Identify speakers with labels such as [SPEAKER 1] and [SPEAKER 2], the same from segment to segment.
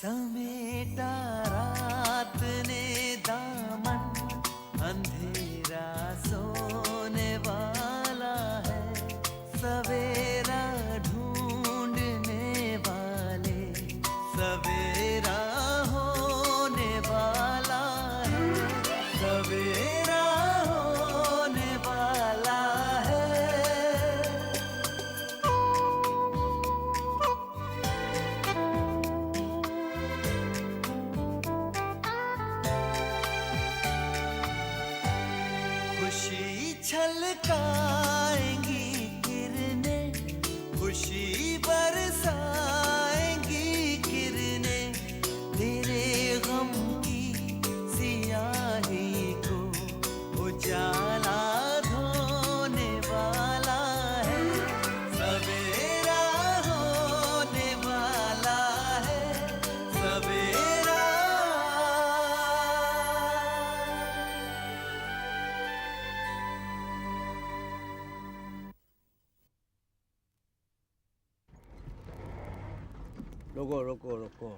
[SPEAKER 1] समेटा रात ने दामन, अंधेरा सोने वाला है, सवेरा ढूंढने वाले, सवेरा होने वाला है, सवेरा होने वाला है। खुशी छलकाएंगी किरणें, खुशी बरसाएंगी किरणें, तेरे गम की सियाही को उजाला धोने वाला है, सवेरा होने वाला है, सवेरा।
[SPEAKER 2] रुको रुको रुको।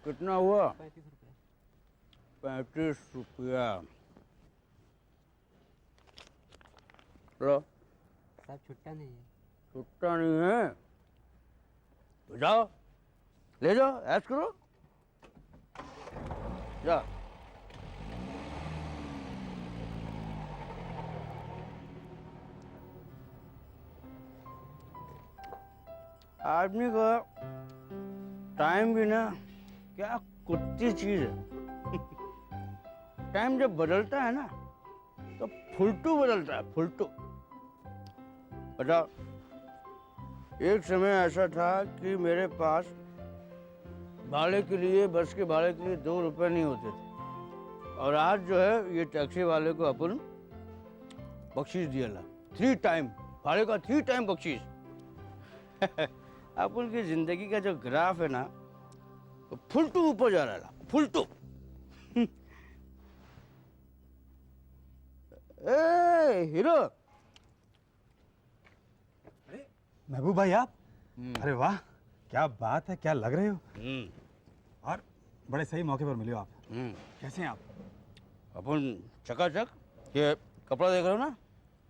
[SPEAKER 2] कितना हुआ?
[SPEAKER 3] 35 रुपये।
[SPEAKER 2] 35 रुपया। लो,
[SPEAKER 3] साहब छुट्टा नहीं है।
[SPEAKER 2] छुट्टा नहीं है तो जाओ, ले जाओ, ऐश करो, जा। आदमी का टाइम भी ना क्या कुत्ती चीज है। टाइम जब बदलता है ना तो फुलटू बदलता है, फुलटू। बताओ, एक समय ऐसा था कि मेरे पास भाड़े के लिए, बस के भाड़े के लिए 2 रुपए नहीं होते थे, और आज जो है ये टैक्सी वाले को अपन बख्शीश दिया ला, 3 टाइम भाड़े का, 3 टाइम बख्शीश। अपन की जिंदगी का जो ग्राफ है ना तो फुलटू ऊपर जा रहा है, फुलटू। ए हीरो।
[SPEAKER 4] अरे महबूब भाई आप? अरे वाह, क्या बात है, क्या लग रहे हो। और बड़े सही मौके पर मिले हो आप। कैसे हैं आप?
[SPEAKER 2] अपन चकाचक। ये कपड़ा देख रहे हो ना,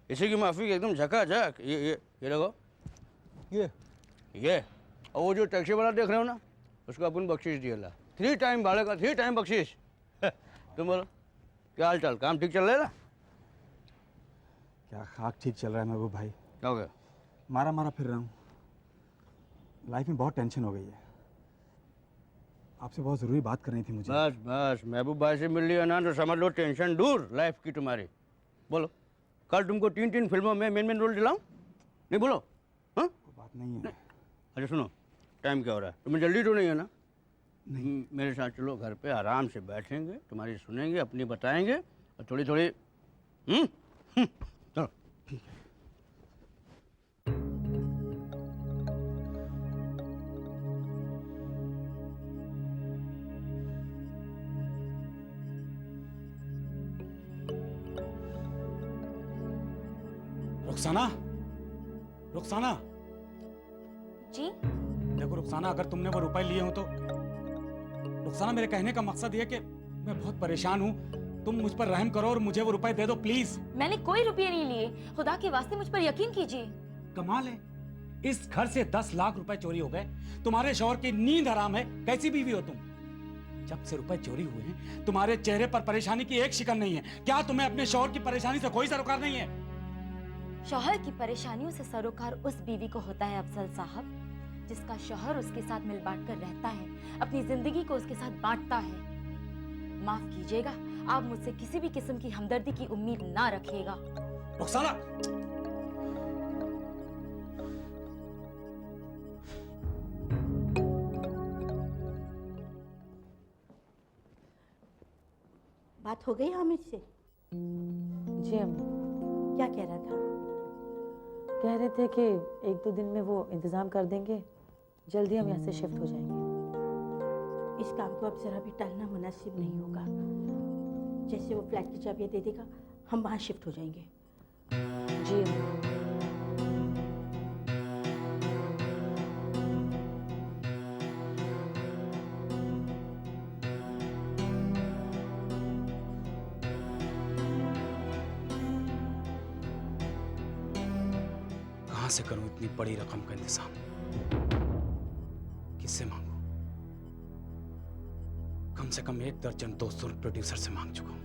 [SPEAKER 2] इसी की माफी एकदम झकाझक। ये देखो, ये और वो जो टैक्सी वाला देख रहे हो ना, उसको अपन बख्शीश दिया ला, 3 टाइम भाड़े का, 3 टाइम बख्शीश। तुम बोलो, क्या हाल चाल, काम ठीक चल रहा है ना?
[SPEAKER 4] क्या खाक ठीक चल रहा है महबूब भाई।
[SPEAKER 2] क्या हो गया?
[SPEAKER 4] मारा मारा फिर रहा हूँ, लाइफ में बहुत टेंशन हो गई है। आपसे बहुत ज़रूरी बात करनी थी मुझे।
[SPEAKER 2] बस बस, महबूब भाई से मिल लिया ना तो समझ लो टेंशन दूर लाइफ की तुम्हारी। बोलो, कल तुमको 3 फिल्मों में मेन रोल दिलाऊं? नहीं बोलो। हाँ,
[SPEAKER 4] कोई बात नहीं है।
[SPEAKER 2] अच्छा सुनो, टाइम क्या हो रहा है? तुम्हें जल्दी तो नहीं है ना?
[SPEAKER 4] नहीं।
[SPEAKER 2] मेरे साथ चलो, घर पे आराम से बैठेंगे, तुम्हारी सुनेंगे, अपनी बताएंगे, और थोड़ी थोड़ी चलो।
[SPEAKER 4] ठीक है। रुखसाना, रुखसाना।
[SPEAKER 5] जी?
[SPEAKER 4] देखो रुखसाना, अगर तुमने वो रुपए लिए हो तो, रुखसाना मेरे कहने का मकसद ये कि मैं बहुत परेशान हूँ, तुम मुझ पर रहम करो और मुझे वो रुपए दे दो प्लीज।
[SPEAKER 5] मैंने कोई रुपये नहीं लिए, खुदा के वास्ते मुझ पर यकीन कीजिए।
[SPEAKER 4] कमाल है, इस घर से 10 लाख रुपए चोरी हो गए, तुम्हारे शौहर की नींद हराम है, कैसी बीवी हो तुम। जब से रुपए चोरी हुए हैं तुम्हारे चेहरे पर परेशानी की एक शिकन नहीं है। क्या तुम्हें अपने शौहर की परेशानी से कोई सरोकार नहीं है?
[SPEAKER 5] शौहर की परेशानियों से सरोकार उस बीवी को होता है अफजल साहब, जिसका शौहर उसके साथ मिल बांट कर रहता है, अपनी जिंदगी को उसके साथ बांटता है। माफ कीजिएगा, आप मुझसे किसी भी किस्म की हमदर्दी की उम्मीद ना रखिएगा।
[SPEAKER 4] रुखसाना,
[SPEAKER 6] बात हो गई हामिद से?
[SPEAKER 7] जी अम्मी।
[SPEAKER 6] क्या कह रहा था?
[SPEAKER 7] कह रहे थे कि 1-2 दिन में वो इंतज़ाम कर देंगे, जल्दी हम यहाँ से शिफ्ट हो जाएंगे।
[SPEAKER 6] इस काम को अब जरा भी टालना मुनासिब नहीं होगा। जैसे वो फ्लैट की चाबियाँ दे देगा, हम वहाँ शिफ्ट हो जाएंगे।
[SPEAKER 7] जी अम्मा।
[SPEAKER 4] कहां से करूं इतनी बड़ी रकम का इंतजाम? किससे मांगू? कम से कम 1 दर्जन दोस्तों और प्रोड्यूसर से मांग चुका हूं,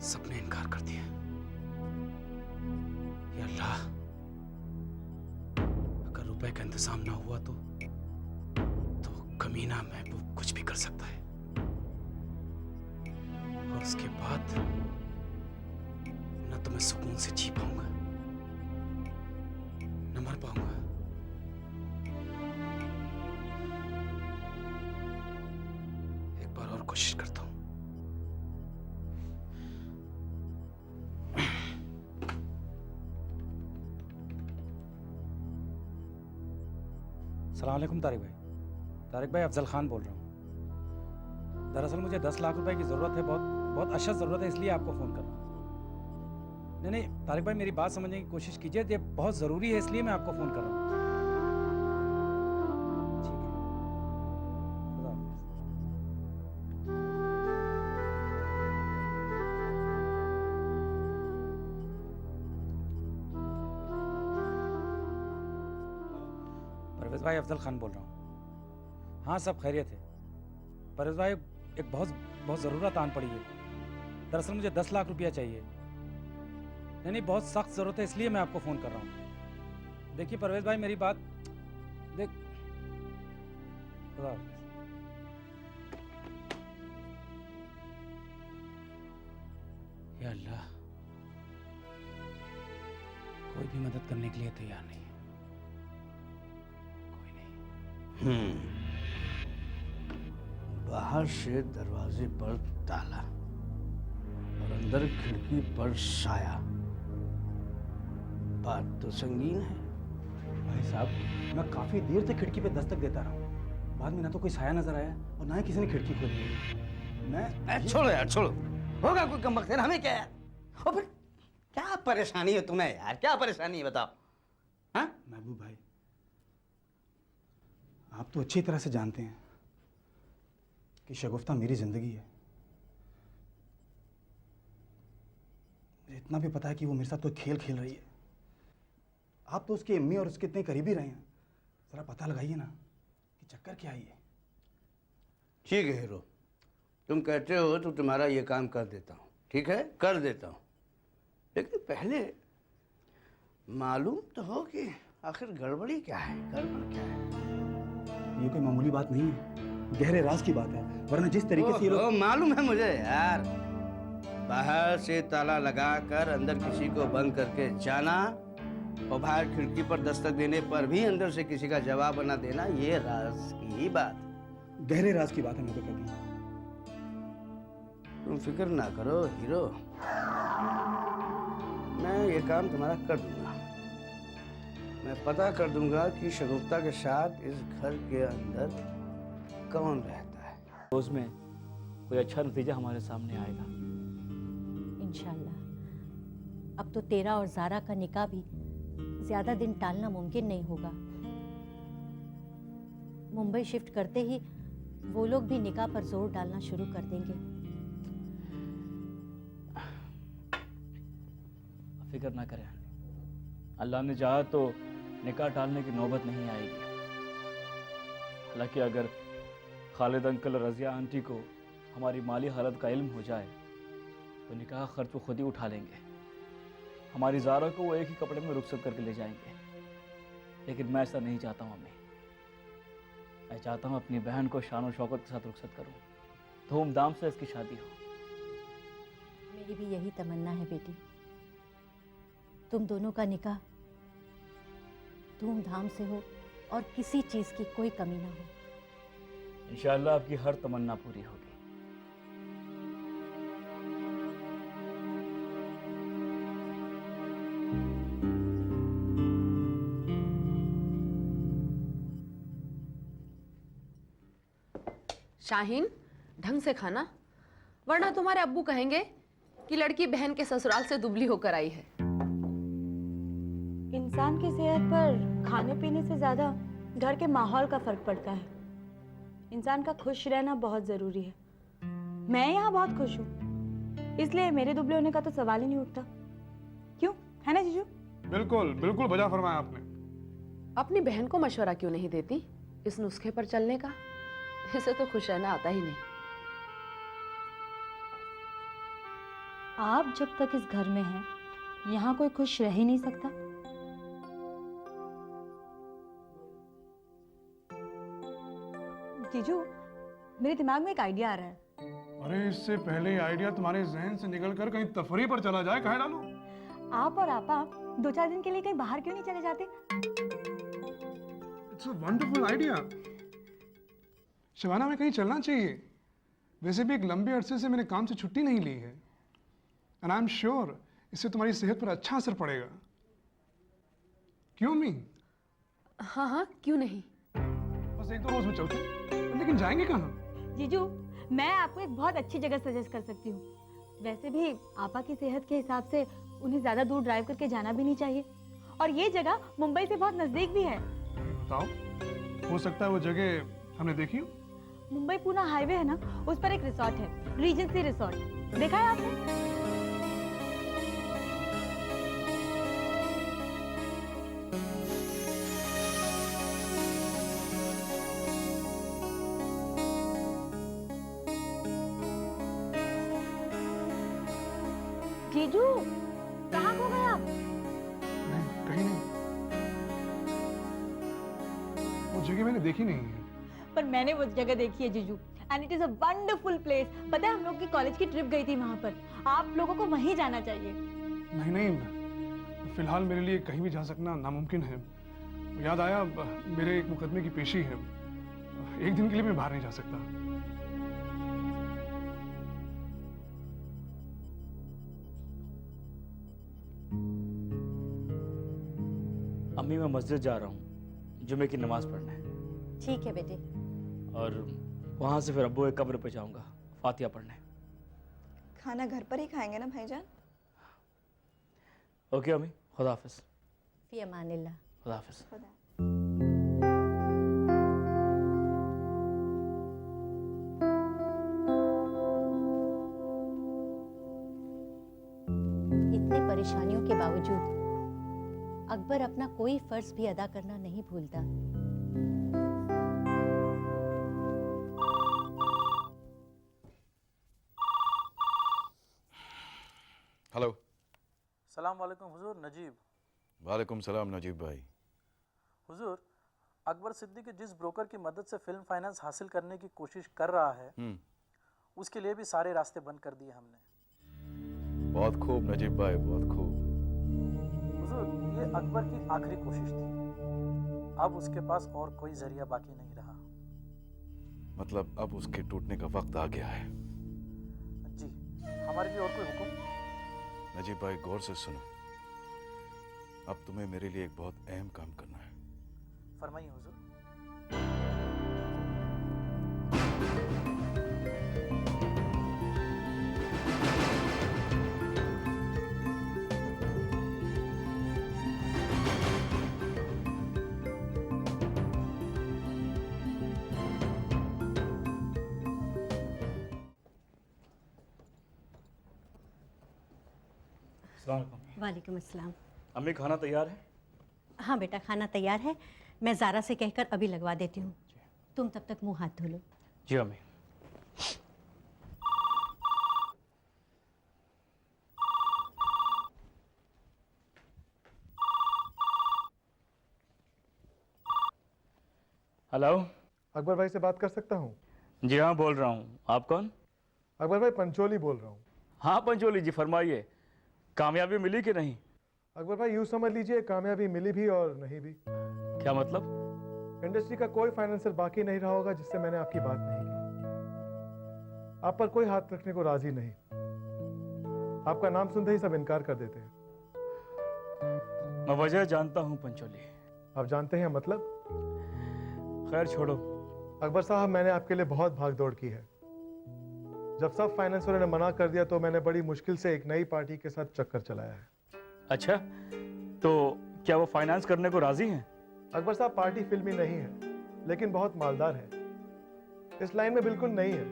[SPEAKER 4] सबने इनकार कर दिया। या अल्लाह, अगर रुपए का इंतजाम ना हुआ तो कमीना महबूब कुछ भी कर सकता है, और उसके बाद न तो मैं सुकून से जी पाऊंगा न मर पाऊंगा। एक बार और कोशिश करता हूं। अस्सलाम वालेकुम तारिक भाई अफजल खान बोल रहा हूँ। दरअसल मुझे 10 लाख रुपए की ज़रूरत है, बहुत अशद ज़रूरत है, इसलिए आपको फ़ोन कर रहा हूँ। नहीं तारिक भाई, मेरी बात समझने की कोशिश कीजिए, ये बहुत ज़रूरी है, इसलिए मैं आपको फ़ोन कर रहा हूँ। ठीक है, खुदा हाफिज़। परवेज़ भाई अफजल खान बोल रहा हूँ। हाँ सब खैरियत है। परवेज़ भाई एक बहुत ज़रूरत आन पड़ी है। दरअसल मुझे 10 लाख रुपया चाहिए। नहीं बहुत सख्त ज़रूरत है, इसलिए मैं आपको फ़ोन कर रहा हूँ। देखिए परवेज़ भाई, मेरी बात देख। खुदा हाफिज़। या अल्लाह, कोई भी मदद करने के लिए तैयार नहीं है, कोई नहीं।
[SPEAKER 2] बाहर से दरवाजे पर ताला और अंदर खिड़की पर साया। बात तो संगीन है।
[SPEAKER 4] भाई साहब, मैं काफी देर से खिड़की पे दस्तक देता रहा हूँ, बाद में ना तो कोई साया नजर आया और ना ही किसी ने खिड़की खोली। मैं
[SPEAKER 2] छोड़ो यार, छोड़ो, होगा कोई कम वक्त, हमें क्या यार। और फिर क्या परेशानी है तुम्हें यार, क्या परेशानी है बताओ। हाँ
[SPEAKER 4] महबूब भाई, आप तो अच्छी तरह से जानते हैं कि शगुफ्ता मेरी जिंदगी है। मुझे इतना भी पता है कि वो मेरे साथ कोई खेल खेल रही है। आप तो उसकी अम्मी और उसके इतने करीबी रहे हैं, जरा पता लगाइए ना कि चक्कर क्या है ये।
[SPEAKER 2] ठीक है हीरो, तुम कहते हो तो तुम्हारा ये काम कर देता हूँ, ठीक है कर देता हूँ, लेकिन पहले मालूम तो हो कि आखिर गड़बड़ी क्या है, गड़बड़ क्या है।
[SPEAKER 4] ये कोई मामूली बात नहीं है, गहरे राज की बात है, वरना जिस तरीके से ये लोग।
[SPEAKER 2] मालूम है मुझे यार, बाहर से ताला लगाकर अंदर किसी को बंद करके जाना और बाहर खिड़की पर दस्तक देने पर भी अंदर से किसी का जवाब न देना, ये राज की ही बात,
[SPEAKER 4] गहरे राज की बात है। मैं तो कहती हूँ
[SPEAKER 2] तुम फिक्र ना करो हीरो, मैं ये काम तुम्हारा कर दूंगा। मैं पता कर दूंगा कि शगुफ्ता के साथ इस घर के अंदर कौन रहता है।
[SPEAKER 8] रोज में कोई अच्छा नतीजा हमारे सामने आएगा
[SPEAKER 6] इंशाल्लाह। अब तो तेरा और ज़ारा का निकाह भी ज़्यादा दिन टालना मुमकिन नहीं होगा। मुंबई शिफ्ट करते ही वो लोग भी निकाह पर जोर डालना शुरू कर देंगे।
[SPEAKER 8] फिक्र ना करें, अल्लाह ने चाहा तो निकाह टालने की नौबत नहीं आएगी। हालांकि अगर खालिद अंकल और रज़िया आंटी को हमारी माली हालत का इल्म हो जाए तो निकाह खर्च वो खुद ही उठा लेंगे। हमारी ज़ारा को वो एक ही कपड़े में रुखसत करके ले जाएंगे। लेकिन मैं ऐसा नहीं चाहता हूँ अम्मी, मैं चाहता हूँ अपनी बहन को शान और शौकत के साथ रुखसत करूँ, धूमधाम से इसकी शादी हो।
[SPEAKER 6] मेरी भी यही तमन्ना है बेटी, तुम दोनों का निकाह धूमधाम से हो और किसी चीज़ की कोई कमी ना हो।
[SPEAKER 8] इंशाअल्लाह आपकी हर तमन्ना पूरी होगी।
[SPEAKER 9] शाहीन, ढंग से खाना, वरना तुम्हारे अब्बू कहेंगे कि लड़की बहन के ससुराल से दुबली होकर आई है।
[SPEAKER 7] इंसान की सेहत पर खाने पीने से ज्यादा घर के माहौल का फर्क पड़ता है। इंसान का खुश रहना बहुत जरूरी है। मैं यहाँ बहुत खुश हूँ, इसलिए मेरे दुबले होने का तो सवाल ही नहीं उठता। क्यों, है ना जीजू?
[SPEAKER 10] बिल्कुल बिल्कुल बजा फरमाया आपने।
[SPEAKER 9] अपनी बहन को मशवरा क्यों नहीं देती इस नुस्खे पर चलने का? इसे तो खुश रहना आता ही नहीं।
[SPEAKER 7] आप जब तक इस घर में हैं, यहाँ कोई खुश रह ही नहीं सकता। जीजू, मेरे दिमाग में एक आइडिया आ रहा है।
[SPEAKER 10] अरे इससे पहले आइडिया तुम्हारे जहन से निकलकर कहीं तफरी पर चला जाए, कहे डालो।
[SPEAKER 7] आप और आपा 2-4 दिन के लिए कहीं बाहर क्यों नहीं चले जाते?
[SPEAKER 10] It's a wonderful idea. Sivana, में कहीं चलना चाहिए। वैसे भी एक लंबे अरसे से मैंने काम से छुट्टी नहीं ली है, एंड आई एम श्योर इससे तुम्हारी सेहत पर अच्छा असर पड़ेगा। क्यों मी?
[SPEAKER 9] हाँ हाँ, क्यों नहीं।
[SPEAKER 10] बस 1-2 रोज में चलते हैं। लेकिन जाएंगे कहाँ?
[SPEAKER 7] जीजू, मैं आपको एक बहुत अच्छी जगह सजेस्ट कर सकती हूँ। वैसे भी आपा की सेहत के हिसाब से उन्हें ज्यादा दूर ड्राइव करके जाना भी नहीं चाहिए, और ये जगह मुंबई से बहुत नजदीक भी है।
[SPEAKER 10] बताओ, हो सकता है वो जगह हमने देखी हो।
[SPEAKER 7] मुंबई पुणे हाईवे है ना, उस पर एक रिसोर्ट है, रीजेंसी रिसोर्ट। देखा है आपने? जीजू, कहाँ खो गए आप?
[SPEAKER 10] नहीं, कहीं नहीं। वो जगह मैंने देखी नहीं है।
[SPEAKER 7] पर मैंने वो जगह देखी है जीजू, and it is a wonderful place. पता है, हम लोग की कॉलेज की ट्रिप गई थी वहां पर। आप लोगों को वहीं जाना चाहिए।
[SPEAKER 10] नहीं नहीं, फिलहाल मेरे लिए कहीं भी जा सकना नामुमकिन है। याद आया, मेरे एक मुकदमे की पेशी है। एक दिन के लिए मैं बाहर नहीं जा सकता।
[SPEAKER 8] अम्मी, मैं मस्जिद जा रहा हूँ जुमे की नमाज पढ़ने।
[SPEAKER 6] ठीक है बेटे।
[SPEAKER 8] और वहाँ से फिर अब्बू के कब्र पे जाऊँगा फातिहा पढ़ने।
[SPEAKER 11] खाना घर पर ही खाएंगे ना भाईजान?
[SPEAKER 8] ओके अम्मी, खुदा हाफिज।
[SPEAKER 6] फी अमानिल्लाह।
[SPEAKER 8] खुदा हाफिज।
[SPEAKER 6] इतनी परेशानियों के बावजूद अकबर अपना कोई फर्ज भी अदा करना नहीं भूलता।
[SPEAKER 12] हेलो।
[SPEAKER 13] सलाम वालेकुम हुजूर, नजीब।
[SPEAKER 12] वालेकुम सलाम नजीब भाई।
[SPEAKER 13] हुजूर, अकबर सिद्दीकी जिस ब्रोकर की मदद से फिल्म फाइनेंस हासिल करने की कोशिश कर रहा है, उसके लिए भी सारे रास्ते बंद कर दिए हमने।
[SPEAKER 12] बहुत खूब नजीब भाई, बहुत खूब।
[SPEAKER 13] हुजूर, ये अकबर की आखिरी कोशिश थी। अब उसके पास और कोई जरिया बाकी नहीं रहा।
[SPEAKER 12] मतलब अब उसके टूटने का वक्त आ गया है।
[SPEAKER 13] जी, हमारे लिए और कोई हुक्म?
[SPEAKER 12] नजीब भाई, गौर से सुनो। अब तुम्हें मेरे लिए एक बहुत अहम काम करना है।
[SPEAKER 13] फरमाइए हुजूर।
[SPEAKER 6] वालेकुम अस्सलाम।
[SPEAKER 8] अम्मी, खाना तैयार है?
[SPEAKER 6] हाँ बेटा, खाना तैयार है। मैं ज़ारा से कहकर अभी लगवा देती हूँ। तुम तब तक मुंह हाथ धो लो।
[SPEAKER 8] जी अम्मी। हेलो,
[SPEAKER 10] अकबर भाई से बात कर सकता हूँ?
[SPEAKER 8] जी हाँ, बोल रहा हूँ। आप कौन?
[SPEAKER 10] अकबर भाई, पंचोली बोल रहा हूँ।
[SPEAKER 8] हाँ पंचोली जी, फरमाइए। कामयाबी मिली कि नहीं?
[SPEAKER 10] अकबर भाई, यूँ समझ लीजिए, कामयाबी मिली भी और नहीं भी।
[SPEAKER 8] क्या मतलब?
[SPEAKER 10] इंडस्ट्री का कोई फाइनेंसर बाकी नहीं रहा होगा जिससे मैंने आपकी बात नहीं की। आप पर कोई हाथ रखने को राजी नहीं। आपका नाम सुनते ही सब इनकार कर देते हैं।
[SPEAKER 8] मैं वजह जानता हूँ पंचोली।
[SPEAKER 10] आप जानते हैं मतलब?
[SPEAKER 8] खैर छोड़ो।
[SPEAKER 10] अकबर साहब, मैंने आपके लिए बहुत भाग दौड़ की है। जब सब फाइनेंसरों ने मना कर दिया तो मैंने बड़ी मुश्किल से एक नई पार्टी के साथ चक्कर चलाया है।
[SPEAKER 8] अच्छा, तो क्या वो फाइनेंस करने को राजी हैं?
[SPEAKER 10] अकबर साहब, पार्टी फिल्मी नहीं है लेकिन बहुत मालदार है, इस लाइन में बिल्कुल नहीं है।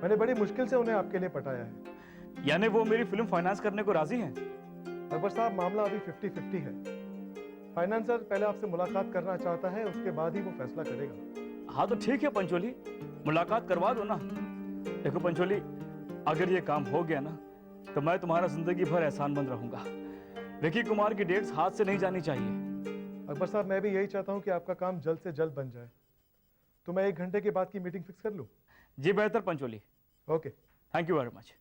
[SPEAKER 10] मैंने बड़ी मुश्किल से उन्हें आपके लिए पटाया है।
[SPEAKER 8] यानी वो मेरी फिल्म फाइनेंस करने को राजी हैं?
[SPEAKER 10] अकबर साहब, मामला अभी 50-50 है। फाइनेंसर पहले आपसे मुलाकात करना चाहता है, उसके बाद ही वो फैसला करेगा।
[SPEAKER 8] हाँ तो ठीक है पंचोली, मुलाकात करवा दो ना। देखो पंचोली, अगर ये काम हो गया ना तो मैं तुम्हारा जिंदगी भर एहसानमंद रहूंगा। विकी कुमार की डेट्स हाथ से नहीं जानी चाहिए।
[SPEAKER 10] अकबर साहब, मैं भी यही चाहता हूँ कि आपका काम जल्द से जल्द बन जाए, तो मैं 1 घंटे के बाद की मीटिंग फिक्स कर लूँ?
[SPEAKER 8] जी बेहतर Pancholi.
[SPEAKER 10] Okay,
[SPEAKER 8] thank you very much.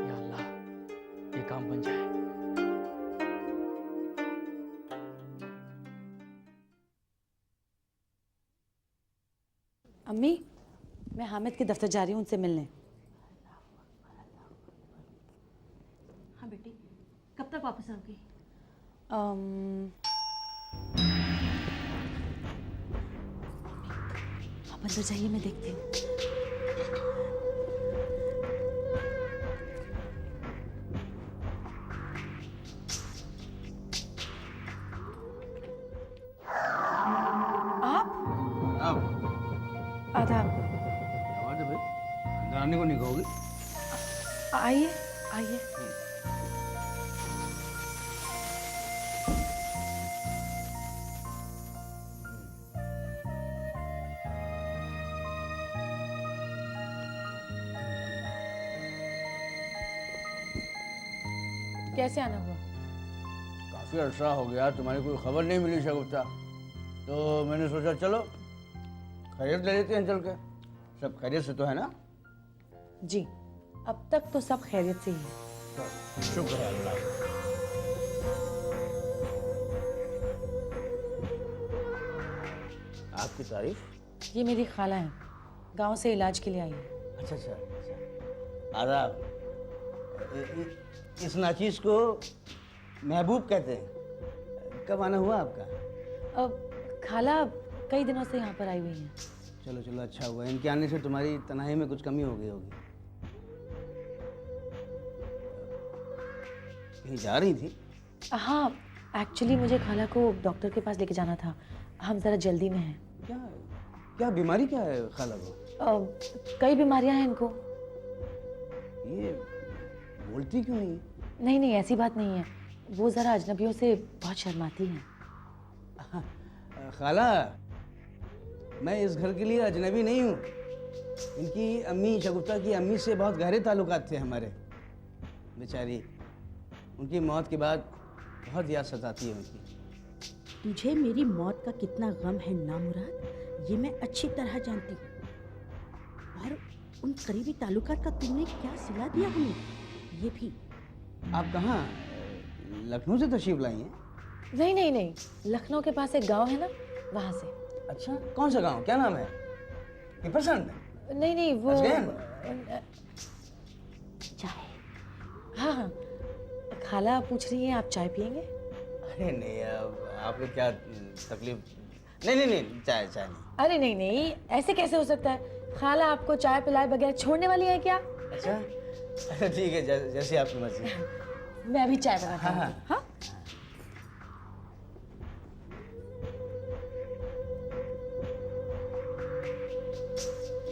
[SPEAKER 8] या अल्लाह, ये काम बन जाए।
[SPEAKER 6] अम्मी, मैं हामिद के दफ्तर जा रही हूँ उनसे मिलने।
[SPEAKER 7] हाँ बेटी, कब तक वापस आओगी?
[SPEAKER 6] आप अंदर जाइए, मैं देखती हूँ। आदाब।
[SPEAKER 2] आवाज है भाई, अंदर आने को नहीं कहोगी?
[SPEAKER 6] आइए आइए। कैसे आना हुआ?
[SPEAKER 2] काफी अरसा हो गया, तुम्हारी कोई खबर नहीं मिली शगुफ्ता, तो मैंने सोचा चलो खैरियत ले लेते हैं चल के। सब खैरियत से तो है ना?
[SPEAKER 6] जी, अब तक तो सब खैरियत से ही है।
[SPEAKER 2] शुक्र है अल्लाह का। आपकी तारीफ?
[SPEAKER 6] ये मेरी खाला है, गांव से इलाज के लिए आई है।
[SPEAKER 2] अच्छा अच्छा अच्छा। आदाब। इस नाचीज को महबूब कहते हैं। कब आना हुआ आपका?
[SPEAKER 6] अब खाला कई दिनों से यहाँ पर आई हुई हैं।
[SPEAKER 2] चलो चलो, अच्छा हुआ। इनके आने से तुम्हारी तन्हाई में कुछ कमी हो गई होगी। कहीं जा रही थी?
[SPEAKER 6] हाँ, एक्चुअली मुझे खाला को डॉक्टर के पास लेके जाना था, हम ज़रा जल्दी में हैं।
[SPEAKER 2] क्या क्या बीमारी क्या है खाला को?
[SPEAKER 6] कई बीमारियां हैं इनको।
[SPEAKER 2] ये बोलती क्यों नहीं?
[SPEAKER 6] नहीं नहीं, ऐसी बात नहीं है, वो ज़रा अजनबियों से बहुत शर्माती हैं।
[SPEAKER 2] खाला, मैं इस घर के लिए अजनबी नहीं हूँ। इनकी अम्मी, शगुफ्ता की अम्मी से बहुत गहरे ताल्लुकात थे हमारे। बेचारी, उनकी मौत के बाद बहुत याद सताती है उनकी।
[SPEAKER 14] तुझे मेरी मौत का कितना गम है नामुराद, ये मैं अच्छी तरह जानती हूँ। और उन करीबी ताल्लुकात का तुमने क्या सिला दिया हमें, ये भी।
[SPEAKER 2] आप कहाँ, लखनऊ से तशरीफ लाई हैं?
[SPEAKER 6] नहीं नहीं नहीं, लखनऊ के पास एक गांव है ना, वहाँ से।
[SPEAKER 2] अच्छा, कौन सा गांव, क्या नाम है? पिपरसंड?
[SPEAKER 6] नहीं नहीं, वो
[SPEAKER 14] चाय।
[SPEAKER 6] हाँ हाँ, खाला पूछ रही है आप चाय पियेंगे?
[SPEAKER 2] अरे नहीं, अब आप लोग क्या तकलीफ। नहीं नहीं नहीं, चाय चाय नहीं।
[SPEAKER 6] अरे नहीं नहीं, ऐसे कैसे हो सकता है? खाला आपको चाय पिलाए बगैर छोड़ने वाली है क्या?
[SPEAKER 2] अच्छा ठीक है, जैसे आपकी मर्जी।
[SPEAKER 6] मैं अभी चाय बनाती हूँ।
[SPEAKER 2] हाँ,
[SPEAKER 6] हाँ?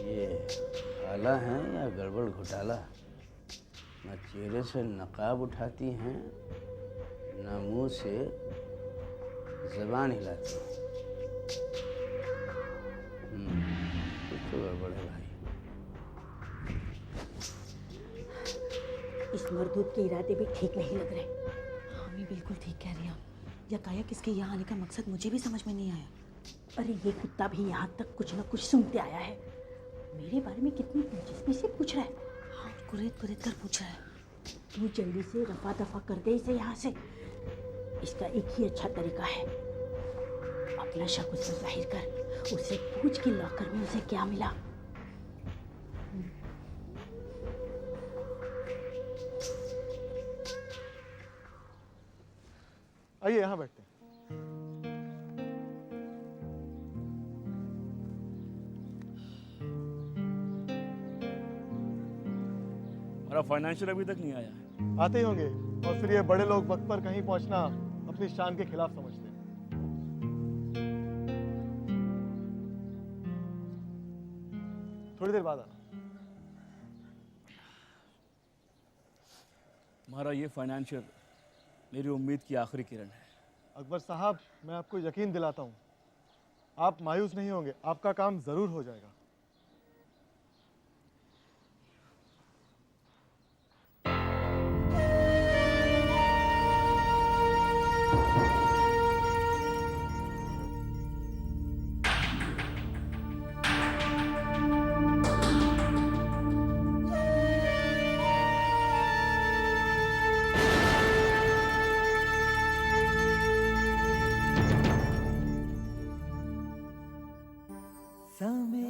[SPEAKER 2] ये खाला हैं या गड़बड़ घोटाला? न चेहरे से नकाब उठाती हैं, न मुंह से जबान हिलाती हैं। कुछ तो गड़बड़ है भाई।
[SPEAKER 14] इस मरदूत के इरादे भी ठीक नहीं लग रहे।
[SPEAKER 6] मम्मी बिल्कुल ठीक कह रही हैं आप। यकायक किसके यहाँ आने का मकसद मुझे भी समझ में नहीं आया।
[SPEAKER 14] अरे ये कुत्ता भी यहाँ तक कुछ न कुछ सुनते आया है। मेरे बारे में कितनी दिलचस्पी से पूछ रहा है।
[SPEAKER 6] हाँ, कुरेद कुरेद कर पूछ रहा है।
[SPEAKER 14] तू जल्दी से रफा दफा कर दे इसे यहाँ से। इसका एक ही अच्छा तरीका है, अपना शक उस पर जाहिर कर, उससे पूछ कि लॉकर में उसे क्या मिला।
[SPEAKER 10] आइए यहाँ बैठते हैं।
[SPEAKER 8] हमारा फाइनेंशियल अभी तक नहीं आया है।
[SPEAKER 10] आते ही होंगे, और फिर ये बड़े लोग वक्त पर कहीं पहुंचना अपनी शान के खिलाफ समझते हैं। थोड़ी देर बाद आना।
[SPEAKER 8] हमारा ये फाइनेंशियल मेरी उम्मीद की आखिरी किरण है।
[SPEAKER 10] अकबर साहब, मैं आपको यकीन दिलाता हूँ, आप मायूस नहीं होंगे, आपका काम जरूर हो जाएगा।
[SPEAKER 1] समय